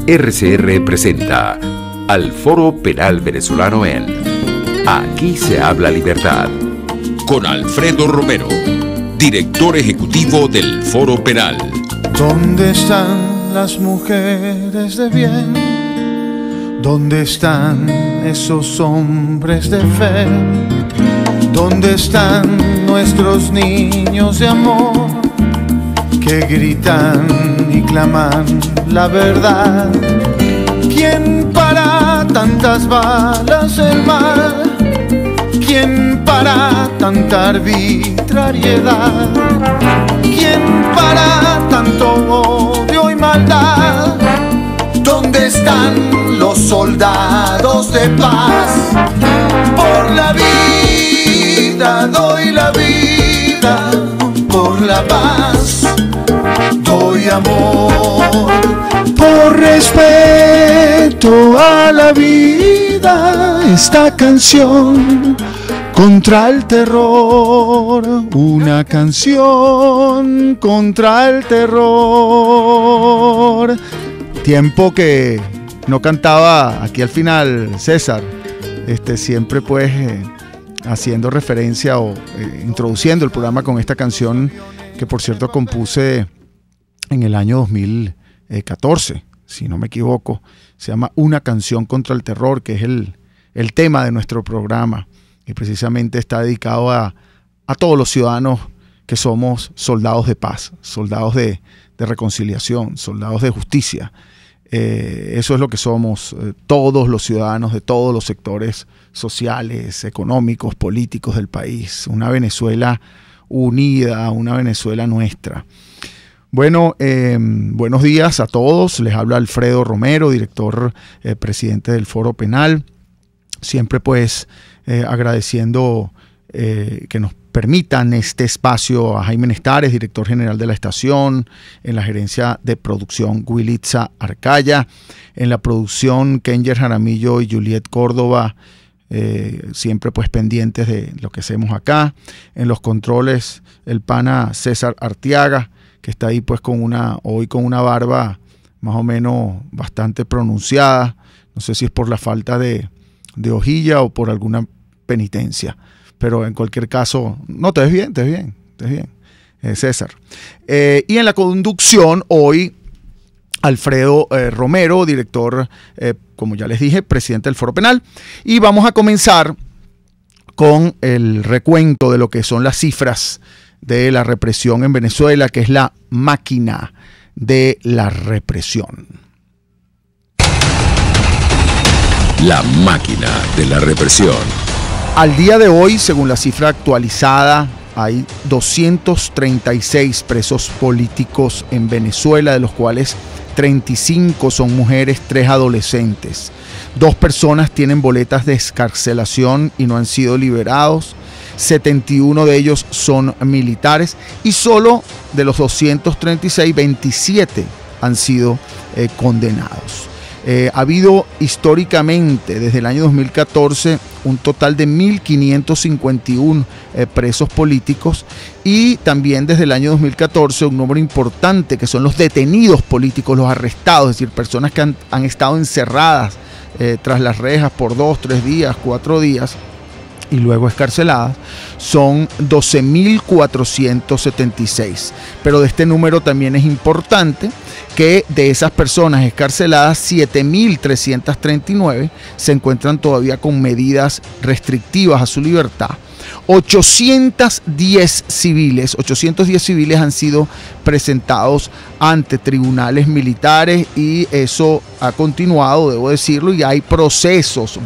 RCR presenta al Foro Penal Venezolano en Aquí se habla libertad, con Alfredo Romero, director ejecutivo del Foro Penal. ¿Dónde están las mujeres de bien? ¿Dónde están esos hombres de fe? ¿Dónde están nuestros niños de amor que gritan y claman la verdad? ¿Quién para tantas balas el mal? ¿Quién para tanta arbitrariedad? ¿Quién para tanto odio y maldad? ¿Dónde están los soldados de paz? Por la vida doy la vida, por la paz doy amor. Por respeto a la vida, esta canción contra el terror, una canción contra el terror. Tiempo que no cantaba aquí al final César, siempre pues haciendo referencia o introduciendo el programa con esta canción que por cierto compuse en el año 2014, si no me equivoco. Se llama Una canción contra el terror, que es el tema de nuestro programa, y precisamente está dedicado a todos los ciudadanos que somos soldados de paz, soldados de reconciliación, soldados de justicia. Eso es lo que somos, todos los ciudadanos de todos los sectores sociales, económicos, políticos del país. Una Venezuela unida, una Venezuela nuestra. Bueno, buenos días a todos. Les habla Alfredo Romero, director, presidente del Foro Penal. Siempre pues agradeciendo que nos permitan este espacio a Jaime Nestares, director general de la estación, en la gerencia de producción Wilitza Arcaya, en la producción Kenger Jaramillo y Juliet Córdoba, siempre pues pendientes de lo que hacemos acá, en los controles el pana César Arteaga, que está ahí pues hoy con una barba más o menos bastante pronunciada, no sé si es por la falta de hojilla o por alguna penitencia. Pero en cualquier caso, no, te ves bien, César. Y en la conducción hoy, Alfredo Romero, director, como ya les dije, presidente del Foro Penal. Y vamos a comenzar con el recuento de lo que son las cifras de la represión en Venezuela, que es la máquina de la represión. La máquina de la represión. Al día de hoy, según la cifra actualizada, hay 236 presos políticos en Venezuela, de los cuales 35 son mujeres, 3 adolescentes. 2 personas tienen boletas de excarcelación y no han sido liberados. 71 de ellos son militares y solo de los 236, 27 han sido condenados. Ha habido históricamente desde el año 2014 un total de 1.551 presos políticos, y también desde el año 2014 un número importante que son los detenidos políticos, los arrestados, es decir, personas que han estado encerradas tras las rejas por 2, 3 días, 4 días y luego escarceladas, son 12.476. Pero de este número también es importante que de esas personas escarceladas, 7.339 se encuentran todavía con medidas restrictivas a su libertad. 810 civiles han sido presentados ante tribunales militares, y eso ha continuado, debo decirlo, y hay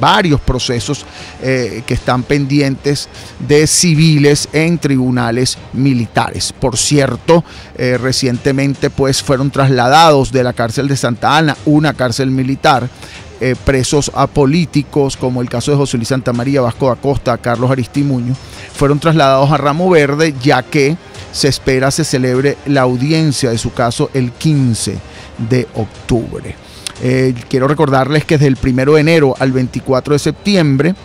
varios procesos que están pendientes de civiles en tribunales militares. Por cierto, recientemente pues fueron trasladados de la cárcel de Santa Ana, una cárcel militar, presos apolíticos, como el caso de José Luis Santamaría, Vasco da Costa, Carlos Aristimuño, fueron trasladados a Ramo Verde, ya que se espera se celebre la audiencia de su caso el 15 de octubre. Quiero recordarles que desde el 1 de enero al 24 de septiembre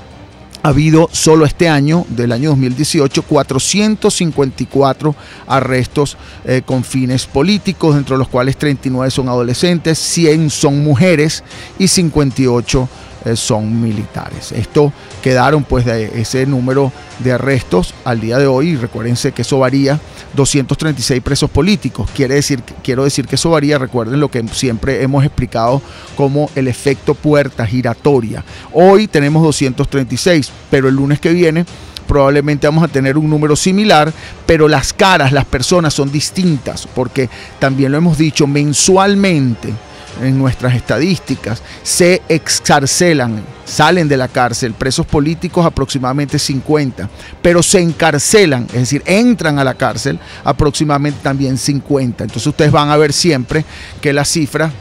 ha habido solo este año, del año 2018, 454 arrestos con fines políticos, dentro de los cuales 39 son adolescentes, 100 son mujeres y 58 son militares. Esto quedaron pues de ese número de arrestos al día de hoy, y recuérdense que eso varía, 236 presos políticos. Quiero decir que eso varía, recuerden lo que siempre hemos explicado como el efecto puerta giratoria. Hoy tenemos 236, pero el lunes que viene probablemente vamos a tener un número similar, pero las caras, las personas son distintas, porque también lo hemos dicho, mensualmente en nuestras estadísticas se excarcelan, salen de la cárcel presos políticos aproximadamente 50, pero se encarcelan, es decir, entran a la cárcel aproximadamente también 50. Entonces ustedes van a ver siempre que las cifras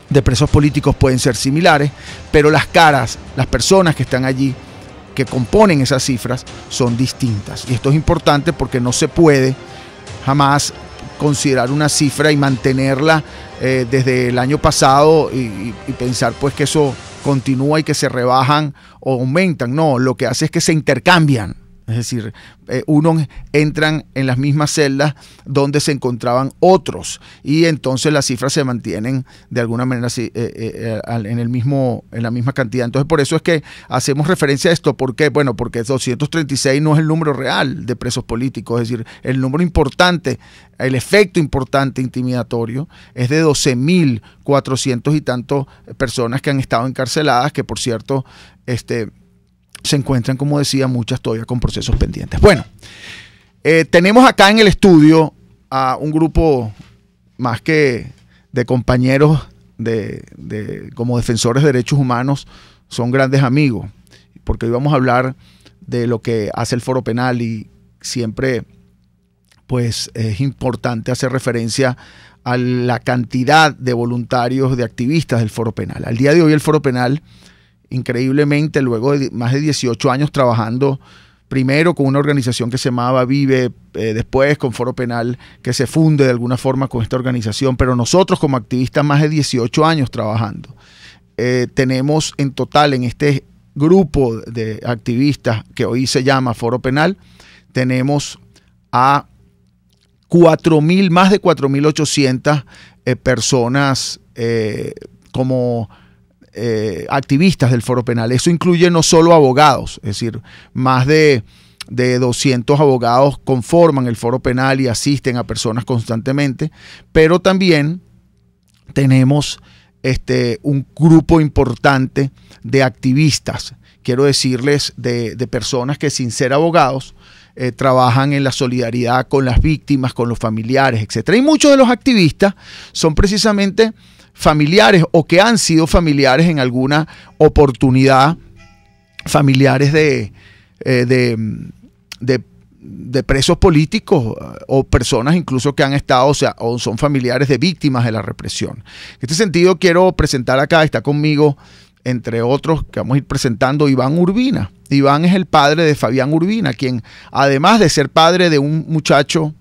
de presos políticos pueden ser similares, pero las caras, las personas que están allí, que componen esas cifras, son distintas. Y esto es importante porque no se puede jamás considerar una cifra y mantenerla desde el año pasado y pensar pues que eso continúa y que se rebajan o aumentan. No, lo que hace es que se intercambian. Es decir, unos entran en las mismas celdas donde se encontraban otros, y entonces las cifras se mantienen de alguna manera en la misma cantidad. Entonces, por eso es que hacemos referencia a esto. ¿Por qué? Bueno, porque 236 no es el número real de presos políticos. Es decir, el número importante, el efecto importante intimidatorio es de 12.400 y tantos personas que han estado encarceladas, que por cierto, se encuentran, como decía, muchas todavía con procesos pendientes. Bueno, tenemos acá en el estudio a un grupo más que de compañeros como defensores de derechos humanos, son grandes amigos, porque hoy vamos a hablar de lo que hace el Foro Penal, y siempre pues es importante hacer referencia a la cantidad de voluntarios, de activistas del Foro Penal. Al día de hoy el Foro Penal, increíblemente, luego de más de 18 años trabajando, primero con una organización que se llamaba Vive, después con Foro Penal, que se funde de alguna forma con esta organización, pero nosotros como activistas más de 18 años trabajando. Tenemos en total en este grupo de activistas que hoy se llama Foro Penal, tenemos a más de 4.800 personas como activistas del Foro Penal. Eso incluye no solo abogados, es decir, más de 200 abogados conforman el Foro Penal y asisten a personas constantemente, pero también tenemos un grupo importante de activistas, quiero decirles, de personas que sin ser abogados trabajan en la solidaridad con las víctimas, con los familiares, etc. Y muchos de los activistas son precisamente familiares o que han sido familiares en alguna oportunidad, familiares de presos políticos o personas incluso que han estado, o son familiares de víctimas de la represión. En este sentido quiero presentar acá, está conmigo, entre otros que vamos a ir presentando, Iván Urbina. Iván es el padre de Fabián Urbina, quien además de ser padre de un muchacho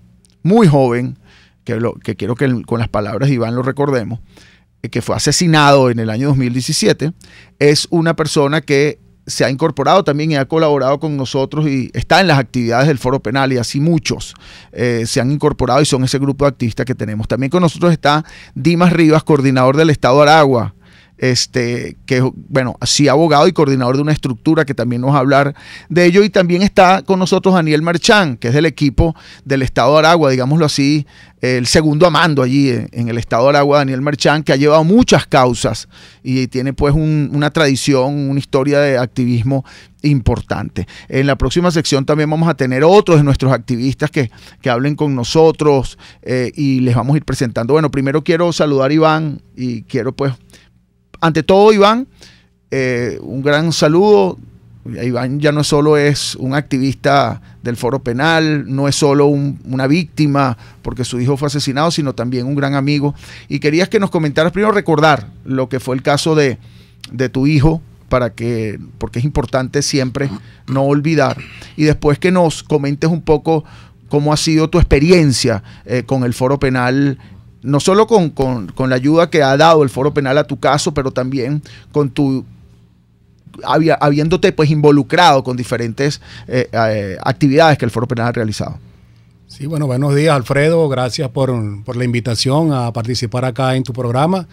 muy joven, que quiero que con las palabras de Iván lo recordemos, que fue asesinado en el año 2017, es una persona que se ha incorporado también y ha colaborado con nosotros y está en las actividades del Foro Penal, y así muchos se han incorporado y son ese grupo de activistas que tenemos. También con nosotros está Dimas Rivas, coordinador del Estado de Aragua, que bueno, sí, abogado y coordinador de una estructura que también nos va a hablar de ello. Y también está con nosotros Daniel Marchán, que es del equipo del Estado de Aragua, digámoslo así, el segundo a mando allí en el Estado de Aragua, Daniel Marchán, que ha llevado muchas causas y tiene pues una tradición, una historia de activismo importante. En la próxima sección también vamos a tener otros de nuestros activistas que hablen con nosotros y les vamos a ir presentando. Bueno, primero quiero saludar a Iván y quiero pues, ante todo, Iván, un gran saludo. Iván ya no solo es un activista del Foro Penal, no es solo una víctima porque su hijo fue asesinado, sino también un gran amigo. Y querías que nos comentaras, primero recordar lo que fue el caso de tu hijo, porque es importante siempre no olvidar. Y después que nos comentes un poco cómo ha sido tu experiencia con el Foro Penal, no solo con la ayuda que ha dado el Foro Penal a tu caso, pero también con tu habiéndote pues involucrado con diferentes actividades que el Foro Penal ha realizado. Sí, bueno, buenos días, Alfredo. Gracias por la invitación a participar acá en tu programa.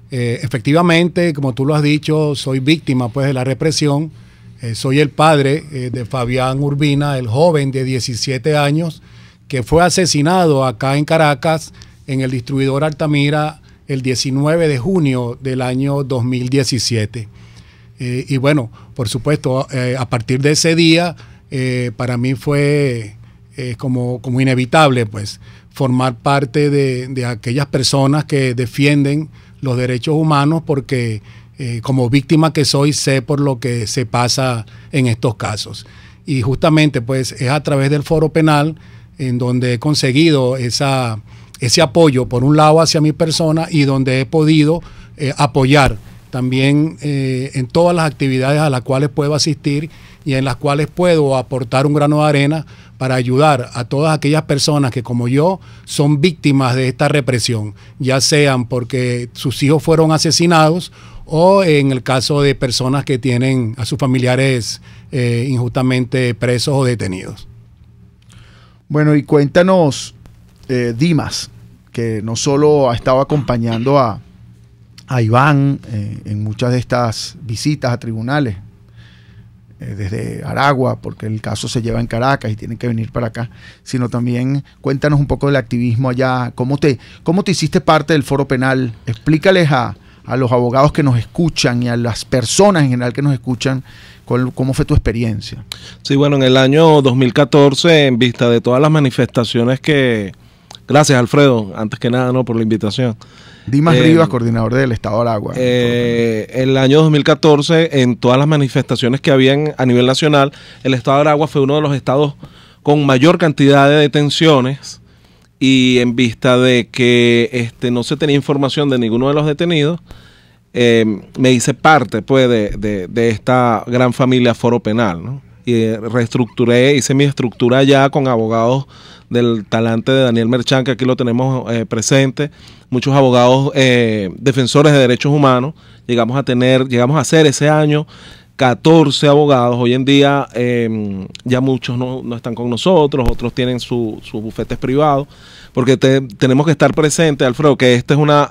Efectivamente, como tú lo has dicho, soy víctima pues de la represión. Soy el padre de Fabián Urbina, el joven de 17 años que fue asesinado acá en Caracas, en el distribuidor Altamira, el 19 de junio del año 2017. Y bueno, por supuesto, a partir de ese día, para mí fue como inevitable pues, formar parte de aquellas personas que defienden los derechos humanos, porque como víctima que soy, sé por lo que se pasa en estos casos. Y justamente pues, es a través del Foro Penal en donde he conseguido ese apoyo, por un lado, hacia mi persona, y donde he podido apoyar también en todas las actividades a las cuales puedo asistir y en las cuales puedo aportar un grano de arena para ayudar a todas aquellas personas que, como yo, son víctimas de esta represión, ya sean porque sus hijos fueron asesinados o en el caso de personas que tienen a sus familiares injustamente presos o detenidos. Bueno, y cuéntanos, Dimas, que no solo ha estado acompañando a Iván en muchas de estas visitas a tribunales, desde Aragua, porque el caso se lleva en Caracas y tienen que venir para acá, sino también cuéntanos un poco del activismo allá, cómo te hiciste parte del Foro Penal. Explícales a los abogados que nos escuchan y a las personas en general que nos escuchan cómo fue tu experiencia. Sí, bueno, en el año 2014, en vista de todas las manifestaciones que... Gracias, Alfredo, antes que nada, ¿no?, por la invitación. Dimas Rivas, coordinador del Estado de Aragua. El año 2014, en todas las manifestaciones que habían a nivel nacional, el Estado de Aragua fue uno de los estados con mayor cantidad de detenciones, y en vista de que no se tenía información de ninguno de los detenidos, me hice parte pues de esta gran familia Foro Penal, ¿no? Y reestructuré, hice mi estructura ya con abogados del talante de Daniel Merchán, que aquí lo tenemos presente, muchos abogados defensores de derechos humanos. Llegamos a ser ese año 14 abogados. Hoy en día ya muchos no están con nosotros, otros tienen sus bufetes privados, porque tenemos que estar presentes, Alfredo, que esta es una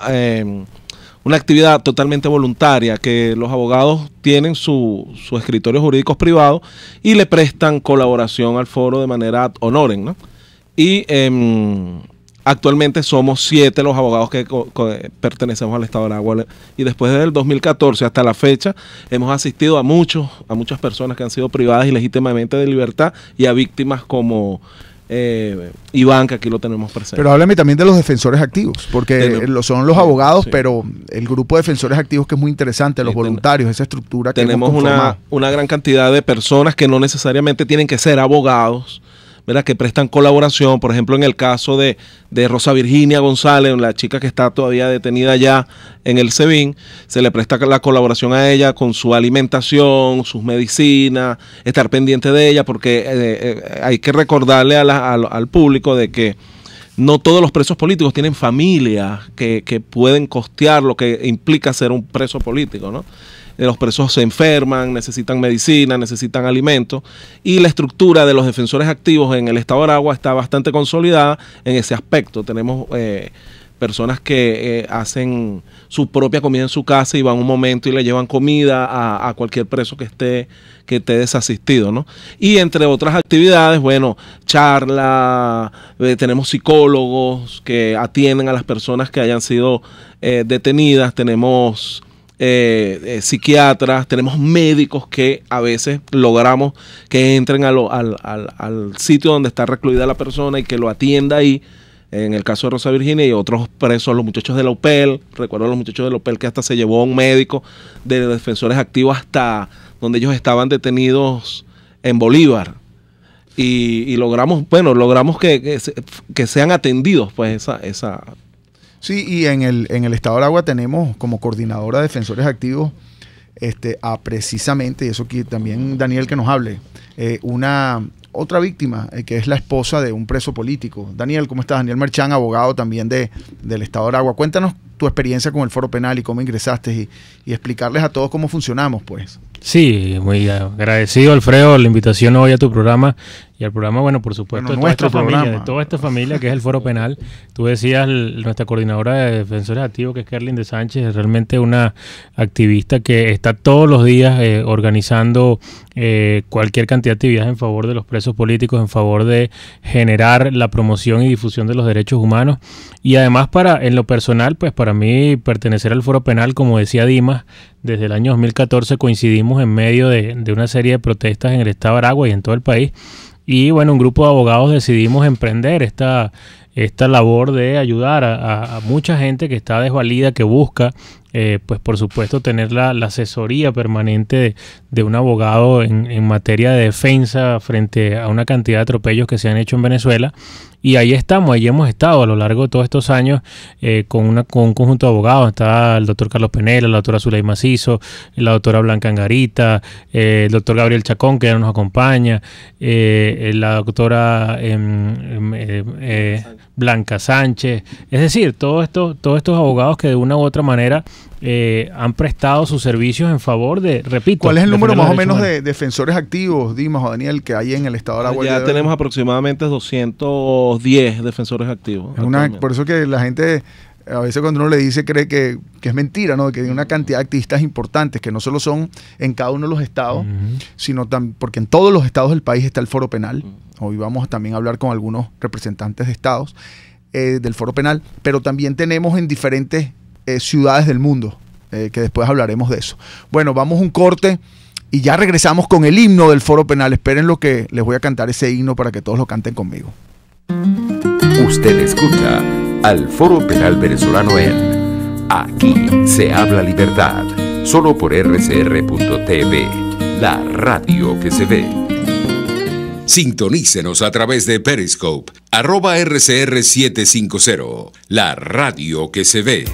actividad totalmente voluntaria, que los abogados tienen sus escritorios jurídicos privados y le prestan colaboración al foro de manera ad honorem, ¿no? Y actualmente somos 7 los abogados que pertenecemos al Estado de Aragua, y después del 2014 hasta la fecha hemos asistido a muchas personas que han sido privadas ilegítimamente de libertad, y a víctimas como Iván, que aquí lo tenemos presente. Pero háblame también de los defensores activos, porque son los abogados, sí, pero el grupo de defensores activos, que es muy interesante, los voluntarios, esa estructura que tenemos una gran cantidad de personas que no necesariamente tienen que ser abogados, ¿verdad?, que prestan colaboración. Por ejemplo, en el caso de Rosa Virginia González, la chica que está todavía detenida ya en el SEBIN, se le presta la colaboración a ella con su alimentación, sus medicinas, estar pendiente de ella, porque hay que recordarle al público de que no todos los presos políticos tienen familia que pueden costear lo que implica ser un preso político, ¿no? Los presos se enferman, necesitan medicina, necesitan alimentos, y la estructura de los defensores activos en el Estado de Aragua está bastante consolidada en ese aspecto. Tenemos personas que hacen su propia comida en su casa y van un momento y le llevan comida a cualquier preso que esté desasistido, ¿no? Y entre otras actividades, bueno, charla, tenemos psicólogos que atienden a las personas que hayan sido detenidas, tenemos psiquiatras, tenemos médicos que a veces logramos que entren al sitio donde está recluida la persona y que lo atienda ahí. En el caso de Rosa Virginia y otros presos, los muchachos de la UPEL, recuerdo a los muchachos de la UPEL que hasta se llevó a un médico de defensores activos hasta donde ellos estaban detenidos en Bolívar. Y logramos que sean atendidos, pues esa. Sí, y en el Estado de Aragua tenemos como coordinadora de defensores activos precisamente, y eso que también Daniel que nos hable, otra víctima, que es la esposa de un preso político. Daniel, ¿cómo estás? Daniel Merchán, abogado también del Estado de Aragua. Cuéntanos tu experiencia con el Foro Penal y cómo ingresaste y explicarles a todos cómo funcionamos, pues. Sí, muy agradecido, Alfredo, la invitación hoy a tu programa y al programa, bueno, por supuesto, Bueno, de nuestro toda esta familia que es el Foro Penal. Tú decías, nuestra coordinadora de defensores activos, que es Kerlin de Sánchez, es realmente una activista que está todos los días organizando cualquier cantidad de actividades en favor de los presos políticos, en favor de generar la promoción y difusión de los derechos humanos. Y además, en lo personal, pues para mí pertenecer al Foro Penal, como decía Dimas, desde el año 2014 coincidimos en medio de una serie de protestas en el estado de Aragua y en todo el país. Y bueno, un grupo de abogados decidimos emprender esta labor de ayudar a mucha gente que está desvalida, que busca, pues por supuesto, tener la asesoría permanente de un abogado en materia de defensa frente a una cantidad de atropellos que se han hecho en Venezuela. Y ahí hemos estado a lo largo de todos estos años con un conjunto de abogados. Está el doctor Carlos Penela, la doctora Zuley Macizo, la doctora Blanca Angarita, el doctor Gabriel Chacón, que ya nos acompaña, la doctora Blanca Sánchez. Es decir, todos estos abogados que de una u otra manera han prestado sus servicios en favor de, repito... ¿Cuál es el número más o menos de defensores activos, Dimas o Daniel, que hay en el estado de Aragua? Ya tenemos aproximadamente 210 defensores activos. Por eso que la gente, a veces cuando uno le dice, cree que es mentira, ¿no? Que hay una cantidad de activistas importantes, que no solo son en cada uno de los estados, sino porque en todos los estados del país está el Foro Penal. Hoy vamos también a hablar con algunos representantes de estados del Foro Penal, pero también tenemos en diferentes ciudades del mundo, que después hablaremos de eso. Bueno, vamos a un corte y ya regresamos con el himno del Foro Penal. Esperen lo que les voy a cantar, ese himno, para que todos lo canten conmigo. Usted escucha al Foro Penal Venezolano en Aquí se habla libertad, solo por rcr.tv, la radio que se ve. Sintonícenos a través de Periscope, @RCR750, la radio que se ve.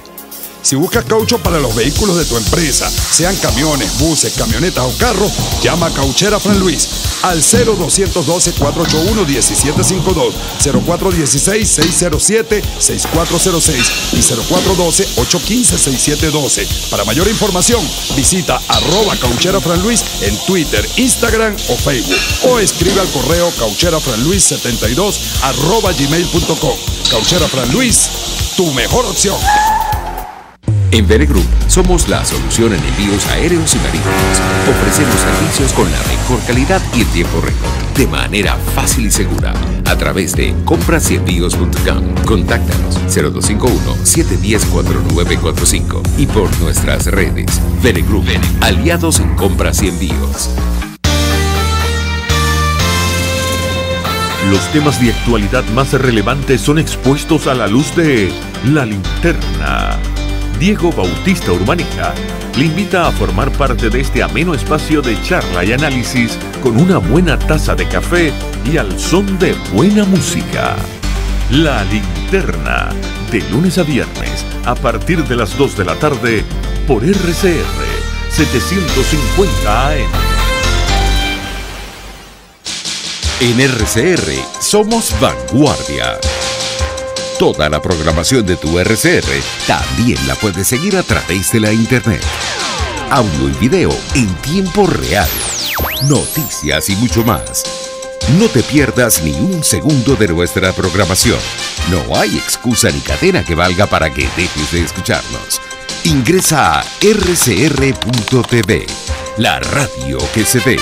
Si buscas caucho para los vehículos de tu empresa, sean camiones, buses, camionetas o carros, llama a Cauchera Fran Luis al 02-212-481-1752, 0416-607-6406 y 0412-815-6712. Para mayor información, visita @Cauchera Fran Luis en Twitter, Instagram o Facebook, o escribe al correo caucherafranluis72@gmail.com. Cauchera Fran Luis, tu mejor opción. En Veregroup somos la solución en envíos aéreos y marítimos. Ofrecemos servicios con la mejor calidad y en tiempo récord, de manera fácil y segura, a través de comprasenvíos.com. Contáctanos 0251-710-4945 y por nuestras redes. Veregroup, aliados en compras y envíos. Los temas de actualidad más relevantes son expuestos a la luz de La Linterna. Diego Bautista Urbanica le invita a formar parte de este ameno espacio de charla y análisis con una buena taza de café y al son de buena música. La Linterna, de lunes a viernes, a partir de las 2 de la tarde, por RCR 750 AM. En RCR somos vanguardia. Toda la programación de tu RCR también la puedes seguir a través de la internet. Audio y video en tiempo real. Noticias y mucho más. No te pierdas ni un segundo de nuestra programación. No hay excusa ni cadena que valga para que dejes de escucharnos. Ingresa a rcr.tv, la radio que se ve.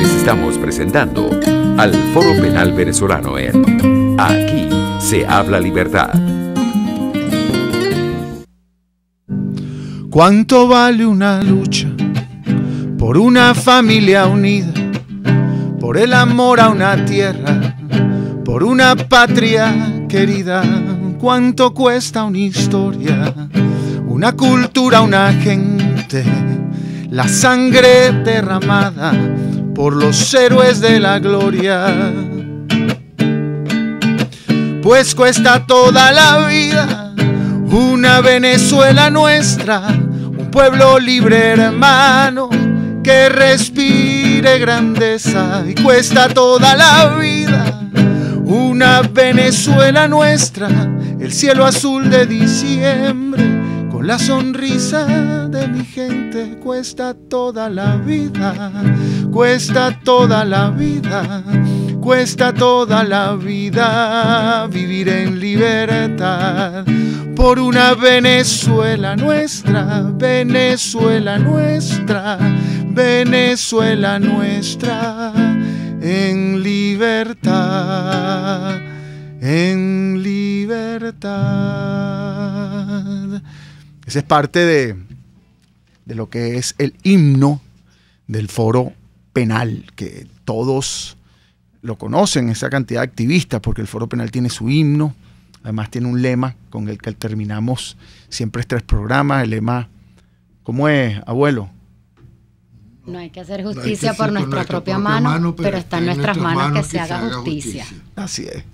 Les estamos presentando al Foro Penal Venezolano en Aquí se habla libertad. ¿Cuánto vale una lucha por una familia unida, por el amor a una tierra, por una patria querida? ¿Cuánto cuesta una historia, una cultura, una gente, la sangre derramada por los héroes de la gloria? Pues cuesta toda la vida una Venezuela nuestra, un pueblo libre hermano que respire grandeza. Y cuesta toda la vida una Venezuela nuestra, el cielo azul de diciembre con la sonrisa de mi gente. Cuesta toda la vida, cuesta toda la vida, cuesta toda la vida vivir en libertad por una Venezuela nuestra, Venezuela nuestra, Venezuela nuestra, en libertad, en libertad. Esa es parte de lo que es el himno del Foro Penal, que todos lo conocen, esa cantidad de activistas, porque el Foro Penal tiene su himno, además tiene un lema con el que terminamos siempre 3 programas. El lema, ¿cómo es, abuelo? No hay que hacer justicia por nuestra propia mano, pero está en nuestras manos que se haga justicia. Así es.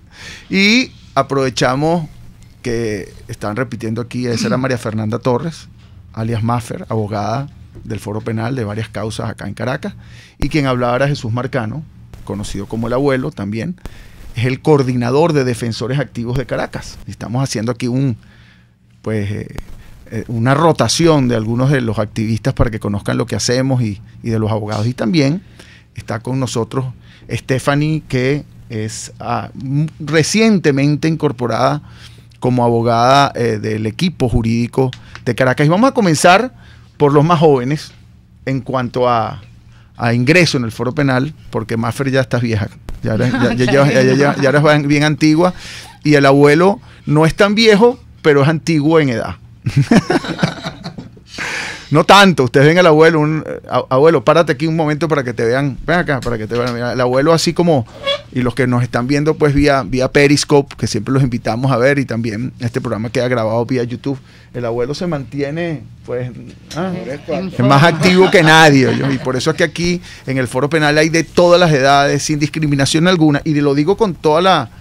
Y aprovechamos que están repitiendo aquí, esa era María Fernanda Torres, alias Maffer, abogada del Foro Penal de varias causas acá en Caracas, y quien hablaba era Jesús Marcano, conocido como el abuelo también, es el coordinador de defensores activos de Caracas. Estamos haciendo aquí una rotación de algunos de los activistas para que conozcan lo que hacemos y de los abogados. Y también está con nosotros Stephanie, que es recientemente incorporada como abogada del equipo jurídico de Caracas. Y vamos a comenzar por los más jóvenes en cuanto a ingreso en el Foro Penal, porque Maffer ya estás vieja, ya eres bien antigua, y el abuelo no es tan viejo, pero es antiguo en edad. No tanto, ustedes ven al abuelo, abuelo, párate aquí un momento para que te vean, ven acá, para que te vean, mira, el abuelo así como, y los que nos están viendo pues vía Periscope, que siempre los invitamos a ver, y también este programa queda grabado vía YouTube, el abuelo se mantiene pues es más activo que nadie, y por eso es que aquí en el Foro Penal hay de todas las edades, sin discriminación alguna, y lo digo con toda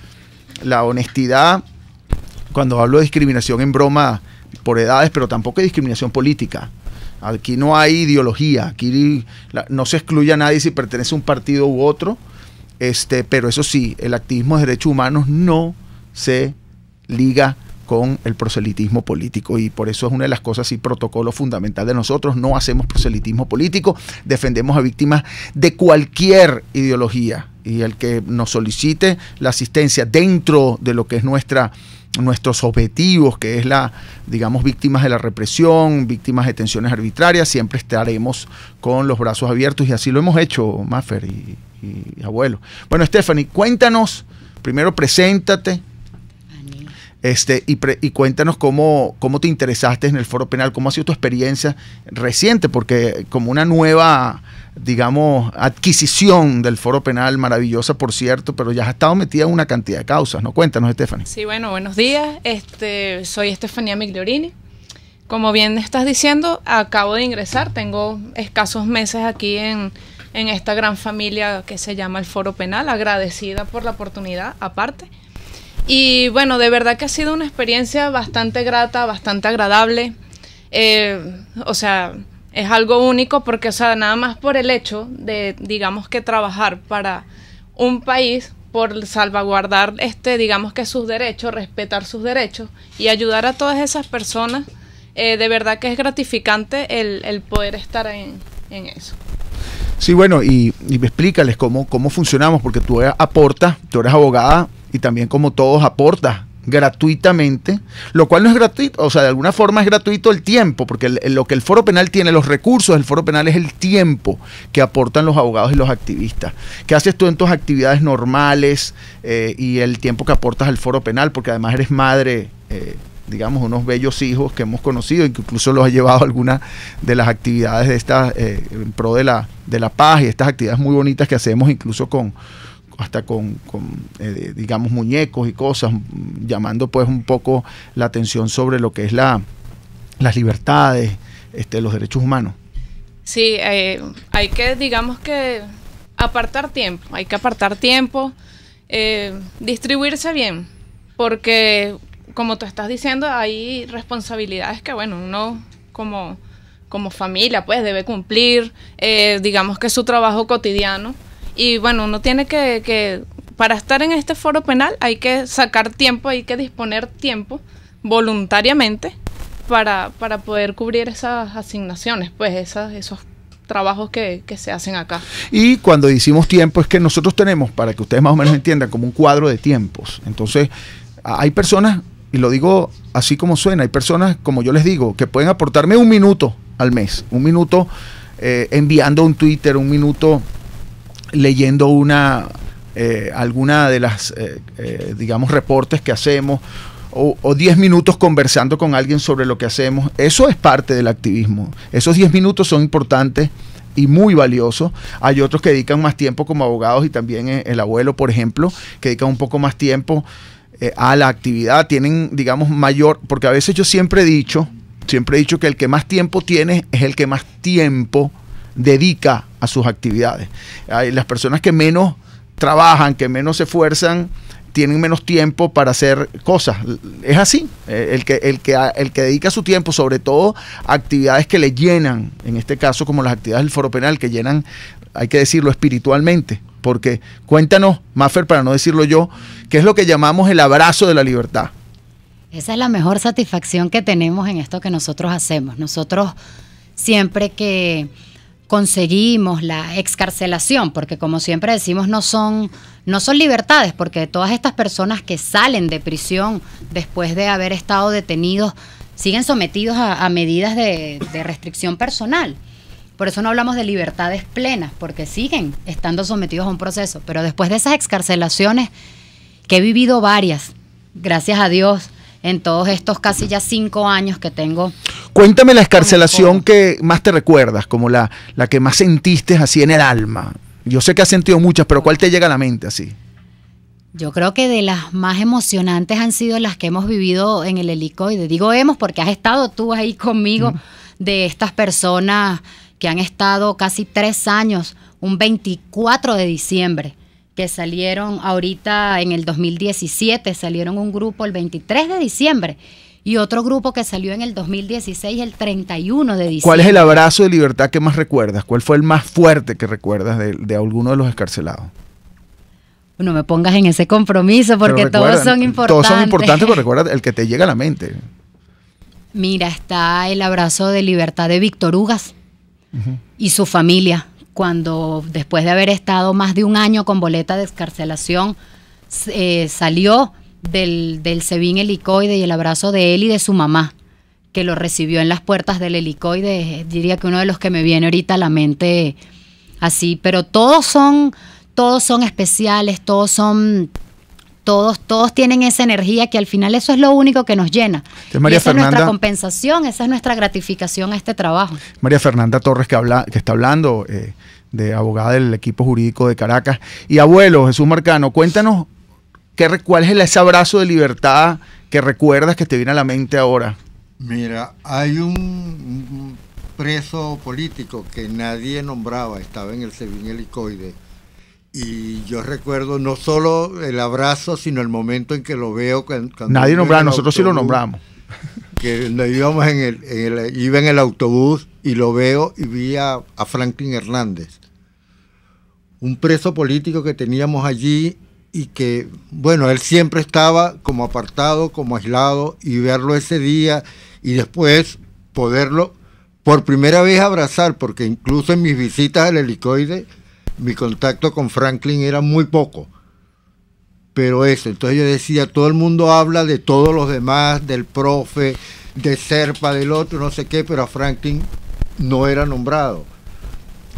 la honestidad cuando hablo de discriminación en broma por edades, pero tampoco hay discriminación política. Aquí no hay ideología, aquí no se excluye a nadie si pertenece a un partido u otro, pero eso sí, el activismo de derechos humanos no se liga con el proselitismo político, y por eso es una de las cosas y protocolo fundamental de nosotros. No hacemos proselitismo político, defendemos a víctimas de cualquier ideología, y el que nos solicite la asistencia dentro de lo que es nuestros objetivos, que es digamos, víctimas de la represión, víctimas de detenciones arbitrarias, siempre estaremos con los brazos abiertos, y así lo hemos hecho, Maffer y abuelo. Bueno, Stephanie, cuéntanos, primero preséntate, y cuéntanos cómo te interesaste en el Foro Penal, cómo ha sido tu experiencia reciente, porque como una nueva, digamos, adquisición del Foro Penal, maravillosa por cierto, pero ya has estado metida en una cantidad de causas, ¿no? Cuéntanos, Stephanie. Sí, bueno, buenos días, soy Estefanía Migliorini. Como bien estás diciendo, acabo de ingresar, tengo escasos meses aquí en esta gran familia que se llama el Foro Penal, agradecida por la oportunidad aparte. Y bueno, de verdad que ha sido una experiencia bastante grata, bastante agradable. O sea, es algo único porque, o sea, nada más por el hecho de, digamos, que trabajar para un país por salvaguardar, digamos, que sus derechos, respetar sus derechos y ayudar a todas esas personas, de verdad que es gratificante el poder estar en eso. Sí, bueno, y explícales cómo funcionamos, porque tú aportas, tú eres abogada, y también como todos aportas gratuitamente, lo cual no es gratuito, o sea, de alguna forma es gratuito el tiempo, porque lo que el Foro Penal tiene, los recursos del Foro Penal es el tiempo que aportan los abogados y los activistas. ¿Qué haces tú en tus actividades normales y el tiempo que aportas al Foro Penal? Porque además eres madre, digamos, unos bellos hijos que hemos conocido, y que incluso los ha llevado a algunas de las actividades de estas, en pro de la paz, y estas actividades muy bonitas que hacemos incluso hasta con digamos, muñecos y cosas, llamando pues un poco la atención sobre lo que es las libertades, los derechos humanos. Sí, hay que, digamos, que apartar tiempo, distribuirse bien, porque como tú estás diciendo, hay responsabilidades que, bueno, uno como familia pues debe cumplir, digamos que es su trabajo cotidiano. Y bueno, uno tiene que para estar en este Foro Penal hay que sacar tiempo, hay que disponer tiempo voluntariamente para poder cubrir esas asignaciones, pues esos trabajos que se hacen acá. Y cuando decimos tiempo es que nosotros tenemos, para que ustedes más o menos entiendan, como un cuadro de tiempos. Entonces, hay personas, y lo digo así como suena, hay personas, como yo les digo, que pueden aportarme 1 minuto al mes, 1 minuto enviando un Twitter, 1 minuto leyendo alguna de las, digamos, reportes que hacemos, o 10 minutos conversando con alguien sobre lo que hacemos. Eso es parte del activismo. Esos 10 minutos son importantes y muy valiosos. Hay otros que dedican más tiempo como abogados, y también el abuelo, por ejemplo, que dedican un poco más tiempo a la actividad. Tienen, digamos, mayor, porque a veces yo siempre he dicho que el que más tiempo tiene es el que más tiempo dedica a sus actividades. Las personas que menos trabajan, que menos se esfuerzan, tienen menos tiempo para hacer cosas. Es así. El que dedica su tiempo, sobre todo a actividades que le llenan, en este caso como las actividades del Foro Penal, que llenan, hay que decirlo, espiritualmente. Porque cuéntanos, Maffer, para no decirlo yo, ¿qué es lo que llamamos el abrazo de la libertad? Esa es la mejor satisfacción que tenemos en esto que nosotros hacemos. Nosotros siempre que conseguimos la excarcelación, porque como siempre decimos, no son libertades, porque todas estas personas que salen de prisión después de haber estado detenidos siguen sometidos a medidas de restricción personal. Por eso no hablamos de libertades plenas, porque siguen estando sometidos a un proceso. Pero después de esas excarcelaciones, que he vivido varias, gracias a Dios, en todos estos casi ya 5 años que tengo. Cuéntame la excarcelación que más te recuerdas, como la que más sentiste así en el alma. Yo sé que has sentido muchas, pero ¿cuál te llega a la mente así? Yo creo que de las más emocionantes han sido las que hemos vivido en el helicoide. Digo hemos porque has estado tú ahí conmigo, de estas personas que han estado casi 3 años, un 24 de diciembre, que salieron ahorita en el 2017, salieron un grupo el 23 de diciembre y otro grupo que salió en el 2016 el 31 de diciembre. ¿Cuál es el abrazo de libertad que más recuerdas? ¿Cuál fue el más fuerte que recuerdas de alguno de los excarcelados? No me pongas en ese compromiso porque todos son importantes. Todos son importantes, pero recuerda el que te llega a la mente. Mira, está el abrazo de libertad de Víctor Ugas y su familia, cuando después de haber estado más de 1 año con boleta de excarcelación, salió del SEBIN helicoide, y el abrazo de él y de su mamá, que lo recibió en las puertas del helicoide, diría que uno de los que me viene ahorita a la mente así, pero todos son especiales, todos tienen esa energía que al final eso es lo único que nos llena. María esa Fernanda, es nuestra compensación, esa es nuestra gratificación a este trabajo. María Fernanda Torres, que está hablando, de abogada del equipo jurídico de Caracas. Y abuelo, Jesús Marcano, cuéntanos cuál es ese abrazo de libertad que recuerdas que te viene a la mente ahora. Mira, hay un preso político que nadie nombraba, estaba en el SEBIN helicoide. Y yo recuerdo no solo el abrazo, sino el momento en que lo veo. Nadie nombraba, nosotros sí lo nombramos. Que íbamos iba en el autobús y lo veo y vi a Franklin Hernández, un preso político que teníamos allí y que, bueno, él siempre estaba como apartado, como aislado, y verlo ese día y después poderlo por primera vez abrazar, porque incluso en mis visitas al helicoide, mi contacto con Franklin era muy poco, pero eso, entonces yo decía, todo el mundo habla de todos los demás, del profe, de Serpa, del otro, no sé qué, pero a Franklin no era nombrado,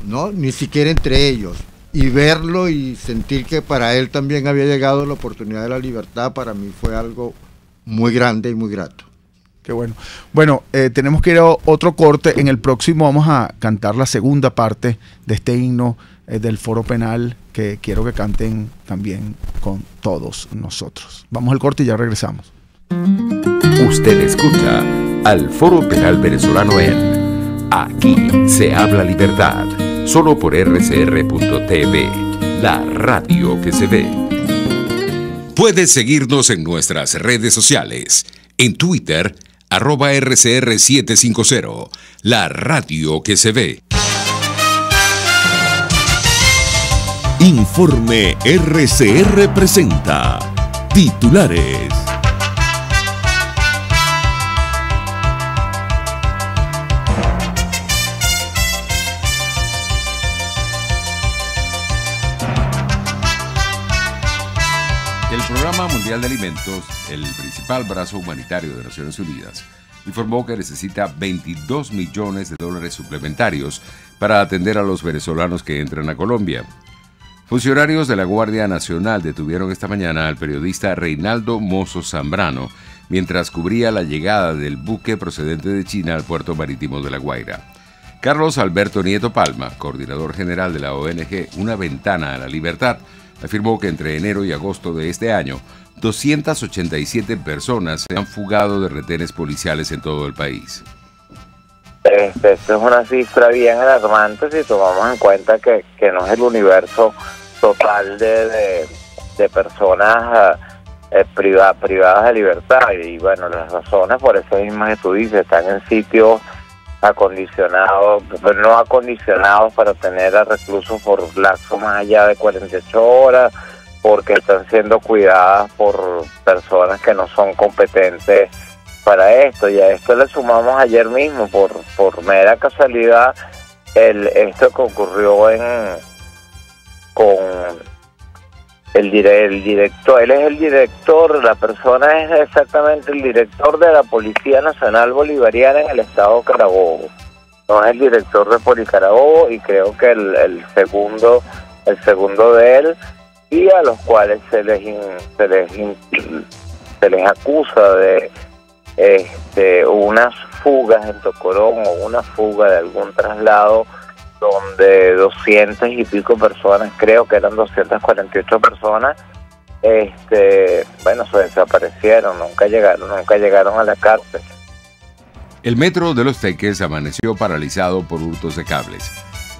¿no? Ni siquiera entre ellos, y verlo y sentir que para él también había llegado la oportunidad de la libertad, para mí fue algo muy grande y muy grato. Qué bueno. Bueno, tenemos que ir a otro corte. En el próximo vamos a cantar la segunda parte de este himno del Foro Penal, que quiero que canten también con todos nosotros. Vamos al corte y ya regresamos. Usted escucha al Foro Penal Venezolano en Aquí se habla libertad, solo por rcr.tv, la radio que se ve. Puedes seguirnos en nuestras redes sociales, en Twitter, @RCR750, la radio que se ve. Informe RCR presenta titulares. Mundial de Alimentos, el principal brazo humanitario de Naciones Unidas, informó que necesita $22 millones suplementarios para atender a los venezolanos que entran a Colombia. Funcionarios de la Guardia Nacional detuvieron esta mañana al periodista Reinaldo Mozo Zambrano mientras cubría la llegada del buque procedente de China al puerto marítimo de La Guaira. Carlos Alberto Nieto Palma, coordinador general de la ONG Una Ventana a la Libertad, afirmó que entre enero y agosto de este año, 287 personas se han fugado de retenes policiales en todo el país. Esto es una cifra bien alarmante si tomamos en cuenta que no es el universo total de personas privadas de libertad. Y bueno, las razones por eso mismas que tú dices, están en sitios acondicionados, pero no acondicionados para tener a reclusos por lapso más allá de 48 horas, porque están siendo cuidadas por personas que no son competentes para esto. Y a esto le sumamos ayer mismo, por mera casualidad, esto que ocurrió con el director. Él es el director, la persona es exactamente el director de la Policía Nacional Bolivariana en el estado Carabobo. No es el director de Policarabobo, y creo que el segundo de él, y a los cuales se les acusa de unas fugas en Tocorón o una fuga de algún traslado donde 200 y pico personas, creo que eran 248 personas, se desaparecieron, nunca llegaron a la cárcel. El metro de Los Teques amaneció paralizado por hurtos de cables.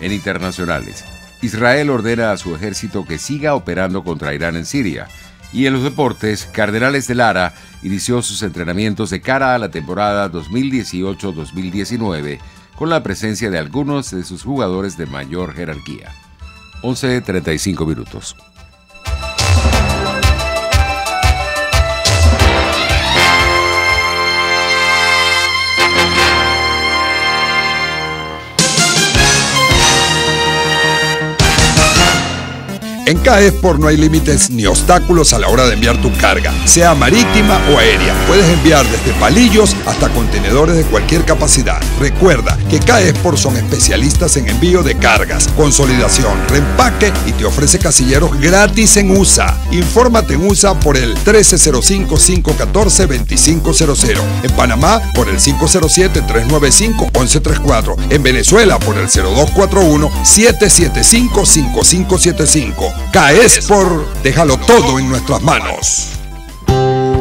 En internacionales, Israel ordena a su ejército que siga operando contra Irán en Siria. Y en los deportes, Cardenales de Lara inició sus entrenamientos de cara a la temporada 2018-2019 con la presencia de algunos de sus jugadores de mayor jerarquía. 11:35 minutos. En CAESPOR no hay límites ni obstáculos a la hora de enviar tu carga, sea marítima o aérea. Puedes enviar desde palillos hasta contenedores de cualquier capacidad. Recuerda que CAESPOR son especialistas en envío de cargas, consolidación, reempaque y te ofrece casilleros gratis en USA. Infórmate en USA por el 1305-514-2500. En Panamá por el 507-395-1134. En Venezuela por el 0241-775-5575. CAESPOR, déjalo todo en nuestras manos.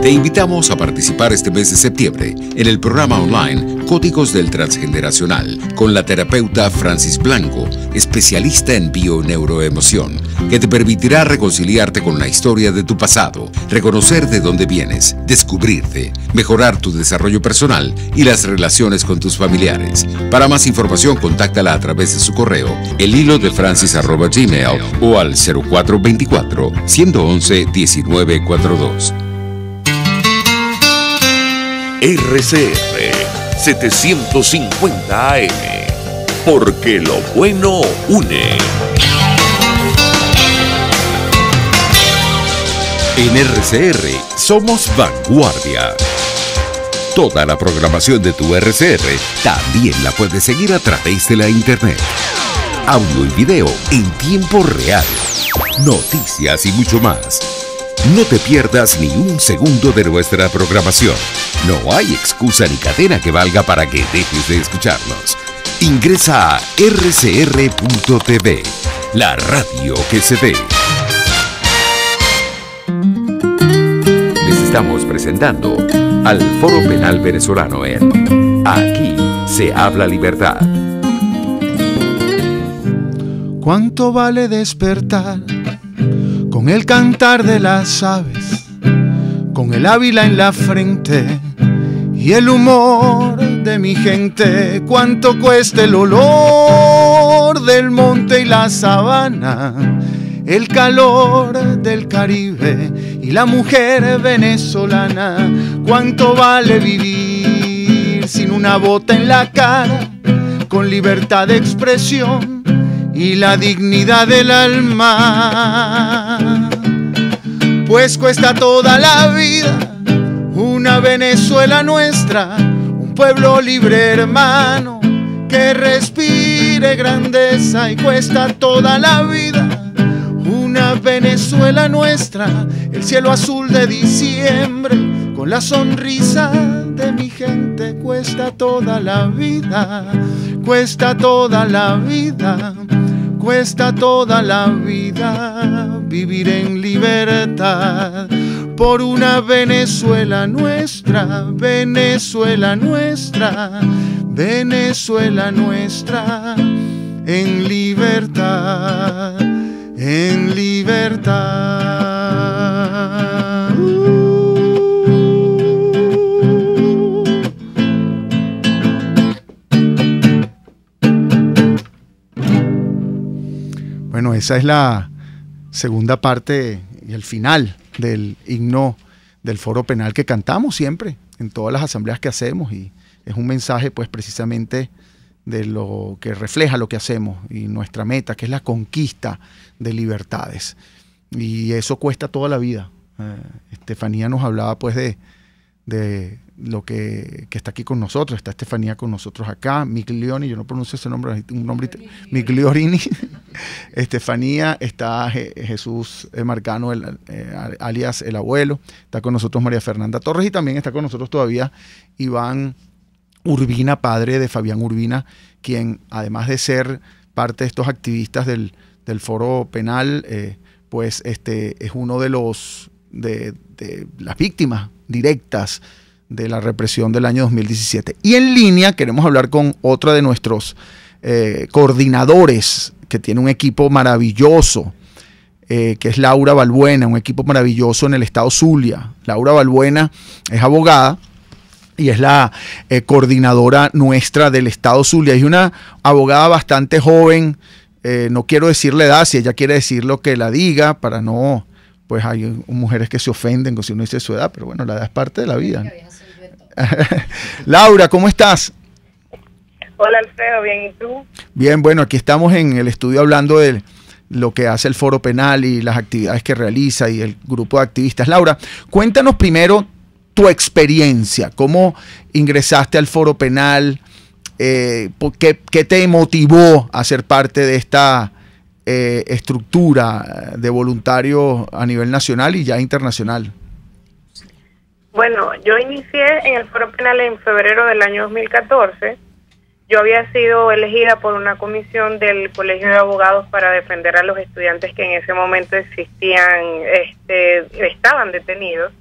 Te invitamos a participar este mes de septiembre en el programa online Códigos del Transgeneracional con la terapeuta Francis Blanco, especialista en bioneuroemoción, que te permitirá reconciliarte con la historia de tu pasado, reconocer de dónde vienes, descubrirte, mejorar tu desarrollo personal y las relaciones con tus familiares. Para más información, contáctala a través de su correo elhilodefrancis@gmail o al 0424-111-1942. RCR 750 AM, porque lo bueno une. En RCR somos vanguardia. Toda la programación de tu RCR también la puedes seguir a través de la internet. Audio y video en tiempo real, noticias y mucho más. No te pierdas ni un segundo de nuestra programación. No hay excusa ni cadena que valga para que dejes de escucharnos. Ingresa a rcr.tv, la radio que se ve. Les estamos presentando al Foro Penal Venezolano en Aquí se habla libertad. ¿Cuánto vale despertar con el cantar de las aves, con el ávila en la frente y el humor de mi gente? ¿Cuánto cuesta el olor del monte y la sabana, el calor del Caribe y la mujer venezolana? ¿Cuánto vale vivir sin una bota en la cara, con libertad de expresión y la dignidad del alma? pues cuesta toda la vida una Venezuela nuestra, un pueblo libre hermano que respire grandeza, y cuesta toda la vida una Venezuela nuestra, el cielo azul de diciembre con la sonrisa de mi gente. Cuesta toda la vida, cuesta toda la vida, cuesta toda la vida vivir en libertad por una Venezuela nuestra, Venezuela nuestra, Venezuela nuestra, en libertad, en libertad. Bueno, esa es la segunda parte y el final del himno del Foro Penal que cantamos siempre en todas las asambleas que hacemos, y es un mensaje pues precisamente de lo que refleja lo que hacemos y nuestra meta, que es la conquista de libertades, y eso cuesta toda la vida. Estefanía nos hablaba pues de lo que está aquí con nosotros. Está Estefanía con nosotros acá, Migliorini, yo no pronuncio ese nombre, un nombre Migliorini. Estefanía, está Jesús Marcano, alias el abuelo, está con nosotros María Fernanda Torres, y también está con nosotros todavía Iván Urbina, padre de Fabián Urbina, quien además de ser parte de estos activistas del Foro Penal, pues es uno de las víctimas directas de la represión del año 2017. Y en línea queremos hablar con otra de nuestros coordinadores, que tiene un equipo maravilloso, que es Laura Balbuena, un equipo maravilloso en el estado Zulia. Laura Balbuena es abogada y es la coordinadora nuestra del estado Zulia. Es una abogada bastante joven, no quiero decirle edad, si ella quiere decir lo que la diga, para no, pues hay mujeres que se ofenden si uno dice su edad, pero bueno, la edad es parte de la vida. Laura, ¿cómo estás? Hola Alfredo, bien, ¿y tú? Bien, bueno, aquí estamos en el estudio hablando de lo que hace el Foro Penal y las actividades que realiza y el grupo de activistas. Laura, cuéntanos primero tu experiencia, cómo ingresaste al Foro Penal, ¿qué te motivó a ser parte de esta estructura de voluntarios a nivel nacional y ya internacional? Bueno, yo inicié en el Foro Penal en febrero del año 2014. Yo había sido elegida por una comisión del Colegio de Abogados para defender a los estudiantes que en ese momento estaban detenidos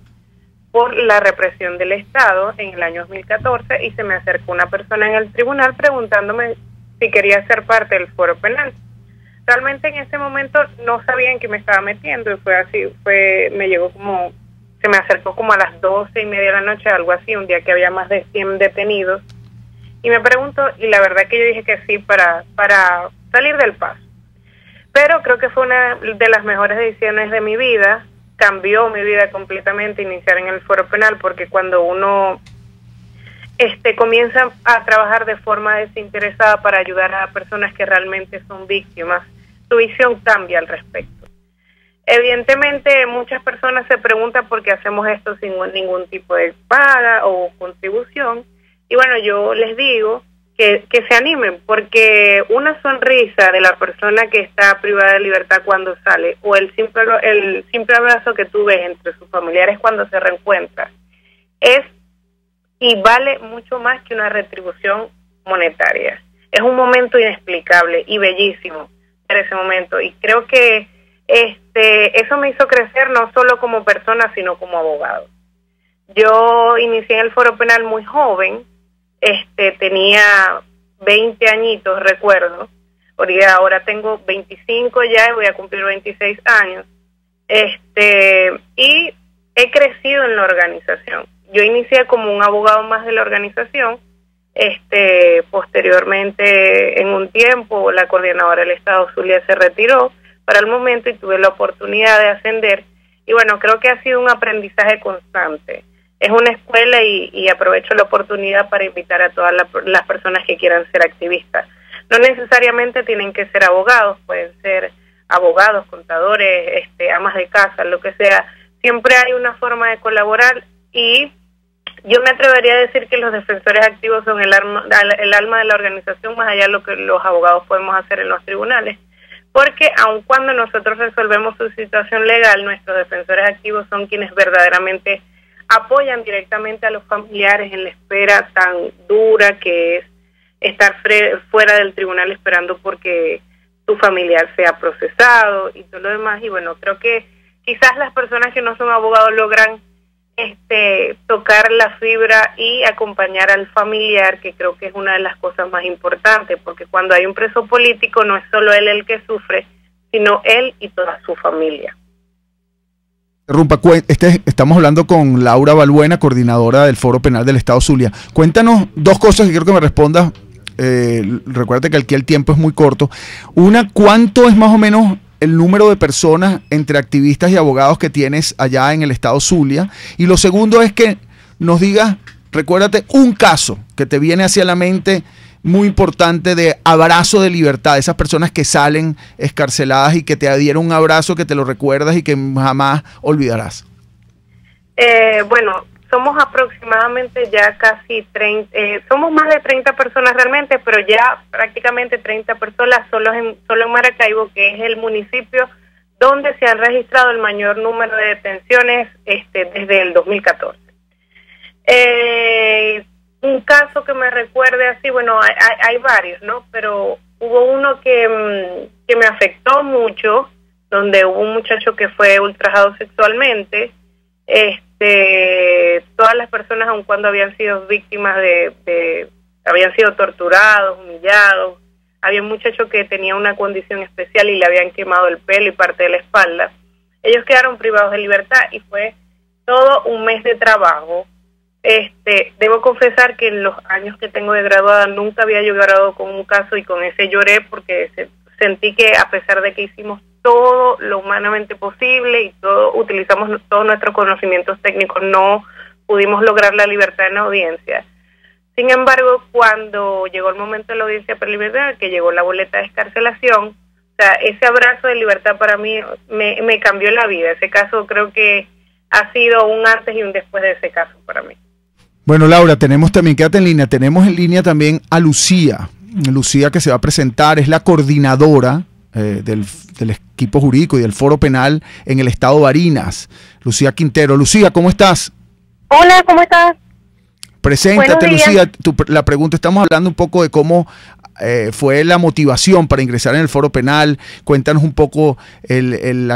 por la represión del Estado en el año 2014, y se me acercó una persona en el tribunal preguntándome si quería ser parte del Foro Penal. Realmente en ese momento no sabía en qué me estaba metiendo, y fue así, se me acercó como a las 12:30 de la noche, algo así, un día que había más de 100 detenidos, y me preguntó, y la verdad que yo dije que sí para salir del paso. Pero creo que fue una de las mejores decisiones de mi vida, cambió mi vida completamente iniciar en el Foro Penal, porque cuando uno comienza a trabajar de forma desinteresada para ayudar a personas que realmente son víctimas, tu visión cambia al respecto. Evidentemente muchas personas se preguntan por qué hacemos esto sin ningún tipo de paga o contribución, y bueno, yo les digo que se animen, porque una sonrisa de la persona que está privada de libertad cuando sale, o el simple abrazo que tú ves entre sus familiares cuando se reencuentran, es y vale mucho más que una retribución monetaria. Es un momento inexplicable y bellísimo en ese momento, y creo que eso me hizo crecer no solo como persona, sino como abogado. Yo inicié en el Foro Penal muy joven, tenía 20 añitos, recuerdo, ahora tengo 25 ya y voy a cumplir 26 años, y he crecido en la organización. Yo inicié como un abogado más de la organización, posteriormente en un tiempo la coordinadora del Estado Zulia se retiró para el momento y tuve la oportunidad de ascender, y bueno, creo que ha sido un aprendizaje constante. Es una escuela y aprovecho la oportunidad para invitar a todas las personas que quieran ser activistas. No necesariamente tienen que ser abogados, pueden ser abogados, contadores, amas de casa, lo que sea. siempre hay una forma de colaborar y yo me atrevería a decir que los defensores activos son el alma de la organización, más allá de lo que los abogados podemos hacer en los tribunales, porque aun cuando nosotros resolvemos su situación legal, nuestros defensores activos son quienes verdaderamente apoyan directamente a los familiares en la espera tan dura que es estar fuera del tribunal esperando porque tu familiar sea procesado y todo lo demás. Y bueno, creo que quizás las personas que no son abogados logran tocar la fibra y acompañar al familiar, que creo que es una de las cosas más importantes, porque cuando hay un preso político no es solo él el que sufre, sino él y toda su familia. Estamos hablando con Laura Balbuena, coordinadora del Foro Penal del Estado Zulia. Cuéntanos dos cosas que quiero que me respondas. Recuerda que aquí el tiempo es muy corto. Una, ¿cuánto es más o menos el número de personas entre activistas y abogados que tienes allá en el estado Zulia? Y lo segundo es que nos digas, recuérdate, un caso que te viene hacia la mente muy importante de abrazo de libertad, esas personas que salen escarceladas y que te dieron un abrazo que te lo recuerdas y que jamás olvidarás. Bueno, somos aproximadamente ya casi 30, somos más de 30 personas realmente, pero ya prácticamente 30 personas solo en Maracaibo, que es el municipio donde se han registrado el mayor número de detenciones desde el 2014. Un caso que me recuerde así, bueno, hay varios, ¿no? Pero hubo uno que me afectó mucho, donde hubo un muchacho que fue ultrajado sexualmente. Todas las personas, aun cuando habían sido víctimas habían sido torturados, humillados, había un muchacho que tenía una condición especial y le habían quemado el pelo y parte de la espalda. Ellos quedaron privados de libertad y fue todo un mes de trabajo. Debo confesar que en los años que tengo de graduada nunca había yo graduado con un caso y con ese lloré porque sentí que a pesar de que hicimos todo lo humanamente posible y utilizamos todos nuestros conocimientos técnicos, no pudimos lograr la libertad en la audiencia. Sin embargo, cuando llegó el momento de la audiencia preliminar, que llegó la boleta de excarcelación, o sea, ese abrazo de libertad para mí me cambió la vida. Ese caso creo que ha sido un antes y un después de ese caso para mí. Bueno, Laura, tenemos también, quédate en línea, tenemos en línea también a Lucía. Lucía, que se va a presentar, es la coordinadora del equipo jurídico y del Foro Penal en el estado Barinas. Lucía Quintero. Lucía, ¿cómo estás? Hola, ¿cómo estás? Preséntate, Lucía. La pregunta, estamos hablando un poco de cómo fue la motivación para ingresar en el Foro Penal. Cuéntanos un poco el